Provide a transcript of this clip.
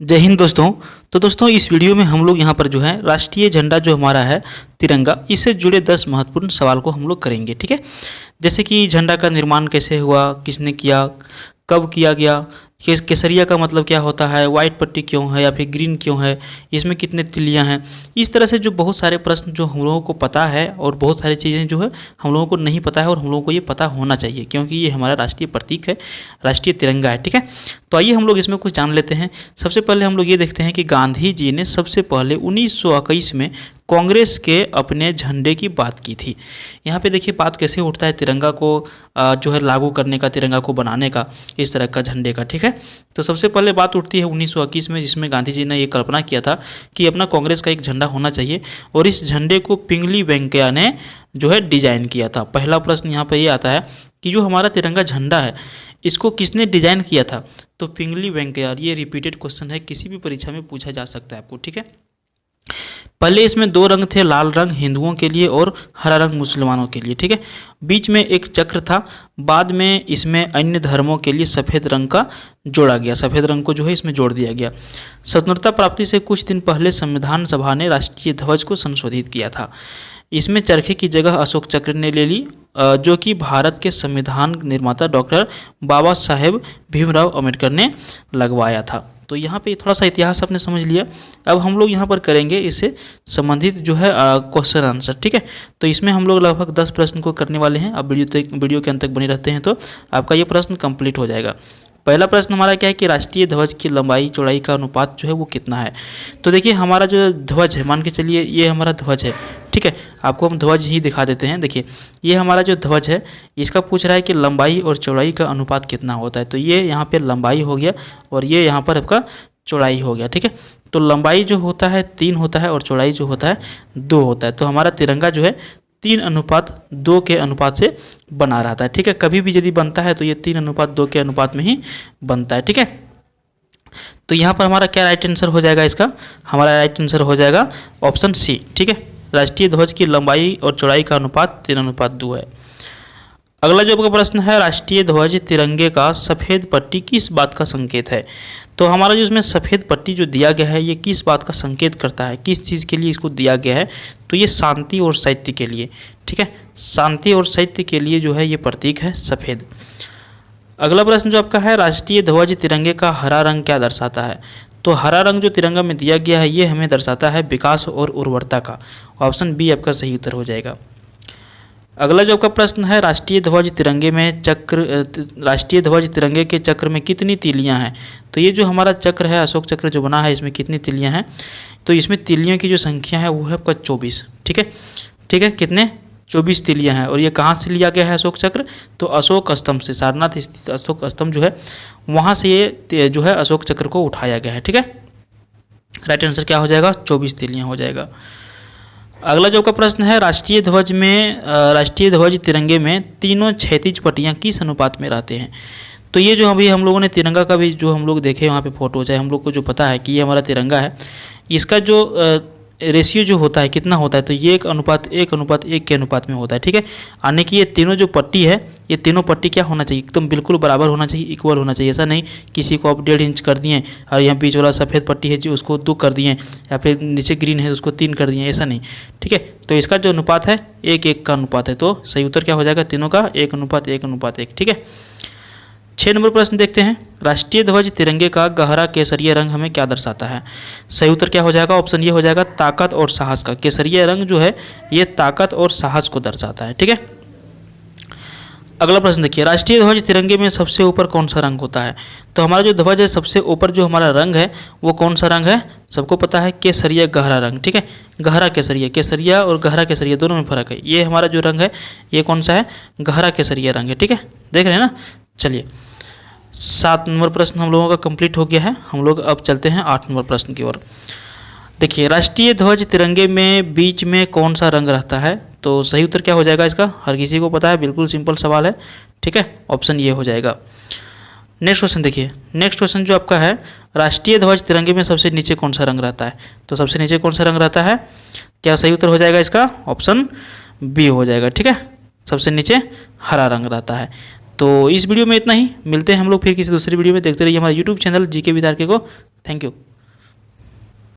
जय हिंद दोस्तों। तो दोस्तों इस वीडियो में हम लोग यहाँ पर जो है राष्ट्रीय झंडा जो हमारा है तिरंगा, इससे जुड़े 10 महत्वपूर्ण सवाल को हम लोग करेंगे। ठीक है, जैसे कि झंडा का निर्माण कैसे हुआ, किसने किया, कब किया गया, केसरिया का मतलब क्या होता है, वाइट पट्टी क्यों है या फिर ग्रीन क्यों है, इसमें कितने तिलियां हैं। इस तरह से जो बहुत सारे प्रश्न जो हम लोगों को पता है और बहुत सारी चीज़ें जो है हम लोगों को नहीं पता है और हम लोगों को ये पता होना चाहिए, क्योंकि ये हमारा राष्ट्रीय प्रतीक है, राष्ट्रीय तिरंगा है। ठीक है, तो आइए हम लोग इसमें कुछ जान लेते हैं। सबसे पहले हम लोग ये देखते हैं कि गांधी जी ने सबसे पहले 1921 में कांग्रेस के अपने झंडे की बात की थी। यहाँ पे देखिए बात कैसे उठता है तिरंगा को जो है लागू करने का, तिरंगा को बनाने का, इस तरह का झंडे का। ठीक है, तो सबसे पहले बात उठती है 1921 में, जिसमें गांधी जी ने ये कल्पना किया था कि अपना कांग्रेस का एक झंडा होना चाहिए और इस झंडे को पिंगली वेंकैया ने जो है डिजाइन किया था। पहला प्रश्न यहाँ पर ये आता है कि जो हमारा तिरंगा झंडा है इसको किसने डिजाइन किया था, तो पिंगली वेंकैया। ये रिपीटेड क्वेश्चन है, किसी भी परीक्षा में पूछा जा सकता है आपको। ठीक है, पहले इसमें 2 रंग थे, लाल रंग हिंदुओं के लिए और हरा रंग मुसलमानों के लिए। ठीक है, बीच में एक चक्र था, बाद में इसमें अन्य धर्मों के लिए सफ़ेद रंग का जोड़ा गया, सफ़ेद रंग को जो है इसमें जोड़ दिया गया। स्वतंत्रता प्राप्ति से कुछ दिन पहले संविधान सभा ने राष्ट्रीय ध्वज को संशोधित किया था। इसमें चरखे की जगह अशोक चक्र ने ले ली, जो कि भारत के संविधान निर्माता डॉक्टर बाबा साहेब भीमराव अम्बेडकर ने लगवाया था। तो यहाँ पे थोड़ा सा इतिहास आपने समझ लिया। अब हम लोग यहाँ पर करेंगे इससे संबंधित जो है क्वेश्चन आंसर। ठीक है, तो इसमें हम लोग लगभग 10 प्रश्न को करने वाले हैं। अब वीडियो के अंत तक बने रहते हैं तो आपका ये प्रश्न कंप्लीट हो जाएगा। पहला प्रश्न हमारा क्या है कि राष्ट्रीय ध्वज की लंबाई चौड़ाई का अनुपात जो है वो कितना है। तो देखिए हमारा जो ध्वज है, मान के चलिए ये हमारा ध्वज है। ठीक है, आपको हम ध्वज ही दिखा देते हैं। देखिए ये हमारा जो ध्वज है इसका पूछ रहा है कि लंबाई और चौड़ाई का अनुपात कितना होता है। तो ये यहाँ पे लंबाई हो गया और ये यहाँ पर आपका चौड़ाई हो गया। ठीक है, तो लंबाई जो होता है 3 होता है और चौड़ाई जो होता है 2 होता है। तो हमारा तिरंगा जो है 3:2 के अनुपात से बना रहता है। ठीक है, कभी भी यदि बनता है तो ये 3:2 के अनुपात में ही बनता है। ठीक है, तो यहाँ पर हमारा क्या राइट आंसर हो जाएगा इसका, हमारा राइट आंसर हो जाएगा ऑप्शन सी। ठीक है, राष्ट्रीय ध्वज की लंबाई और चौड़ाई का अनुपात 3:2 है। अगला जो आपका प्रश्न है, राष्ट्रीय ध्वज तिरंगे का सफ़ेद पट्टी किस बात का संकेत है। तो हमारा जो इसमें सफ़ेद पट्टी जो दिया गया है ये किस बात का संकेत करता है, किस चीज़ के लिए इसको दिया गया है, तो ये शांति और साहित्य के लिए। ठीक है, शांति और साहित्य के लिए जो है ये प्रतीक है सफ़ेद। अगला प्रश्न जो आपका है, राष्ट्रीय ध्वज तिरंगे का हरा रंग क्या दर्शाता है। तो हरा रंग जो तिरंगा में दिया गया है ये हमें दर्शाता है विकास और उर्वरता का। ऑप्शन बी आपका सही उत्तर हो जाएगा। अगला जो आपका प्रश्न है, राष्ट्रीय ध्वज तिरंगे के चक्र में कितनी तीलियां हैं। तो ये जो हमारा चक्र है, अशोक चक्र जो बना है, इसमें कितनी तीलियां हैं, तो इसमें तीलियों की जो संख्या है वो है आपका 24। ठीक है, ठीक है, कितने 24 तीलियां हैं। और ये कहाँ से लिया गया है अशोक चक्र, तो अशोक स्तंभ से, सारनाथ स्थित अशोक स्तंभ जो है वहाँ से ये जो है अशोक चक्र को उठाया गया है। ठीक है, राइट आंसर क्या हो जाएगा, 24 तीलियां हो जाएगा। अगला जो का प्रश्न है, राष्ट्रीय ध्वज तिरंगे में तीनों क्षैतिज पट्टियाँ किस अनुपात में रहते हैं। तो ये जो अभी हम लोगों ने तिरंगा का भी जो हम लोग देखे वहाँ पे फोटो, चाहे हम लोग को जो पता है कि ये हमारा तिरंगा है, इसका जो रेशियो जो होता है कितना होता है, तो ये 1:1:1 के अनुपात में होता है। ठीक है, यानी कि ये तीनों जो पट्टी है, ये तीनों पट्टी क्या होना चाहिए, एकदम बिल्कुल बराबर होना चाहिए, इक्वल होना चाहिए। ऐसा नहीं किसी को आप 1.5 इंच कर दिए और यहाँ बीच वाला सफ़ेद पट्टी है जो उसको 2 कर दिए, या फिर नीचे ग्रीन है उसको 3 कर दिए, ऐसा नहीं। ठीक है, तो इसका जो अनुपात है 1:1 का अनुपात है। तो सही उत्तर क्या हो जाएगा, तीनों का 1:1:1। ठीक है, 6 नंबर प्रश्न देखते हैं, राष्ट्रीय ध्वज तिरंगे का गहरा केसरिया रंग हमें क्या दर्शाता है। सही उत्तर क्या हो जाएगा, ऑप्शन ये हो जाएगा ताकत और साहस का। केसरिया रंग जो है ये ताकत और साहस को दर्शाता है। ठीक है, अगला प्रश्न देखिए, राष्ट्रीय ध्वज तिरंगे में सबसे ऊपर कौन सा रंग होता है। तो हमारा जो ध्वज है सबसे ऊपर जो हमारा रंग है वो कौन सा रंग है, सबको पता है केसरिया गहरा रंग। ठीक है, गहरा केसरिया, केसरिया और गहरा केसरिया दोनों में फर्क है। ये हमारा जो रंग है ये कौन सा है, गहरा केसरिया रंग है। ठीक है, देख रहे हैं ना। चलिए 7 नंबर प्रश्न हम लोगों का कंप्लीट हो गया है। हम लोग अब चलते हैं 8 नंबर प्रश्न की ओर। देखिए, राष्ट्रीय ध्वज तिरंगे में बीच में कौन सा रंग रहता है। तो सही उत्तर क्या हो जाएगा इसका, हर किसी को पता है, बिल्कुल सिंपल सवाल है। ठीक है, ऑप्शन ये हो जाएगा। नेक्स्ट क्वेश्चन देखिए, नेक्स्ट क्वेश्चन जो आपका है, राष्ट्रीय ध्वज तिरंगे में सबसे नीचे कौन सा रंग रहता है। तो सबसे नीचे कौन सा रंग रहता है, क्या सही उत्तर हो जाएगा इसका, ऑप्शन बी हो जाएगा। ठीक है, सबसे नीचे हरा रंग रहता है। तो इस वीडियो में इतना ही, मिलते हैं हम लोग फिर किसी दूसरी वीडियो में। देखते रहिए हमारा यूट्यूब चैनल जीके विद्यार्थी को। Thank you.